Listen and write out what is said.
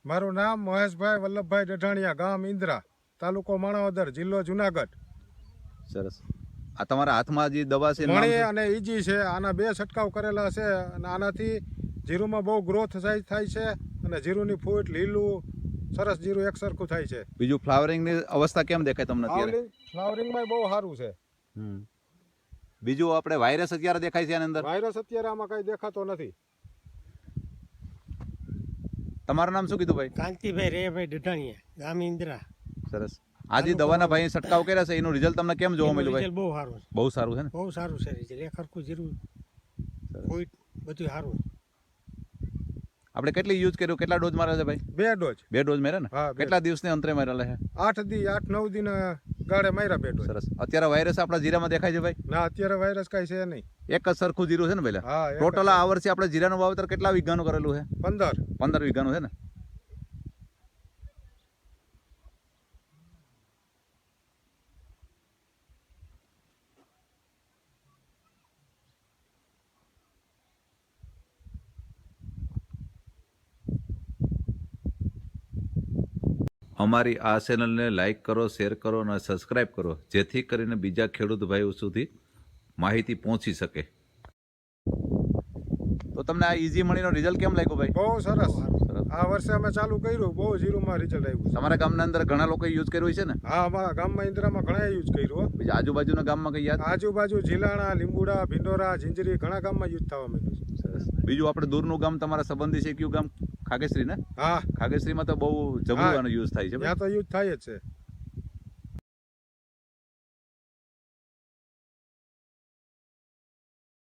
મારું નામ મહેશભાઈ વલ્લભભાઈ ડઢાણિયા, ગામ ઇન્દ્રા, તાલુકો માણાવદર, જિલ્લો જુનાગઢ. સરસ. આ તમારા હાથમાં જે દવા છે મણી અને ઈજી છે. આના 2 છંટકાવ કરેલા છે અને આનાથી જીરુમાં બહુ ગ્રોથ થાય છે અને જીરુની ફૂટ લીલું સરસ જીરું એક સરખું થાય છે. બીજું ફ્લાવરિંગની અવસ્થા કેમ દેખાય તમને અત્યારે? ફ્લાવરિંગમાં બહુ સારું છે. બીજું આપણે વાયરસ અત્યારે દેખાય છે આની અંદર? વાયરસ અત્યારે આમાં કઈ દેખાતો નથી. તમારું નામ શું કીધું ભાઈ? કાંતિભાઈ રેભાઈ ડઢાણિયા, ગામ ઇન્દ્રા. સરસ. આજે દવાના ભાઈ છંટકાવ કર્યા છે, એનું રિઝલ્ટ તમને કેમ જોવા મળ્યું ભાઈ? બહુ સારું છે. બહુ સારું છે ને? બહુ સારું છે રિઝલ્ટ. એક હરખું જીરું કોઈ બધું સારું. આપણે કેટલી યુઝ કર્યું, કેટલા ડોઝ માર્યા છે ભાઈ? 2 ડોઝ. 2 ડોઝ માર્યા ને? હા, કેટલા દિવસની અંતરે મારેલા છે? 8-9 દિન ગાળે માર્યા 2 ડોઝ. સરસ. અત્યારે વાયરસ આપણા જીરામાં દેખાય છે ભાઈ? ના, અત્યારે વાયરસ કઈ છે નહીં. એક જ સરખું જીરું છે ને પહેલા? હા. ટોટલ આ વર્ષે આપણે જીરાનું વાવેતર કેટલા વીઘાનું કરેલું છે? 15 વીઘાનું છે ને? અમારી આ ચેનલને લાઈક કરો, શેર કરો અને સબસ્ક્રાઈબ કરો, જેથી કરીને બીજા ખેડૂત ભાઈઓ સુધી માહિતી પહોંચી શકે. તો તમને આ ઈઝી મણીનો રિઝલ્ટ કેમ લાગ્યું ભાઈ? બહુ સરસ. આ વર્ષે અમે ચાલુ કર્યું, બહુ જીરુમાં રિઝલ્ટ આવ્યું. તમારા ગામના અંદર ઘણા લોકો યુઝ કર્યું છે ને? હા, અમારા ગામમાં ઇન્દ્રામાં ઘણા યુઝ કર્યું. બીજા આજુબાજુના ગામમાં કઈ યાદ? આજુબાજુ જીલાણા, લીંબુડા, ભિંડોરા, ઝીંઝરી ઘણા ગામમાં યુઝ થવા માંડ્યું છે. સરસ. બીજું આપણે દૂરનું ગામ તમારા સંબંધી છે કયું ગામ? ખાગેશ્રી ને? હા, ખાગેશ્રીમાં તો બહુ જબરું યુઝ થાય છે. ત્યાં તો યુઝ થાય જ છે.